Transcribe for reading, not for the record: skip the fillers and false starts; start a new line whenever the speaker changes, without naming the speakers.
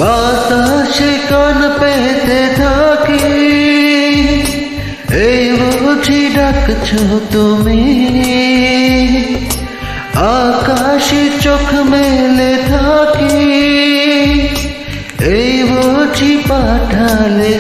বাতাসে কান পেতে থাকি, এই বুঝি ডাকছো তুমি। আকাশে চোখ মেলে থাকি, এই বুঝি পাঠালে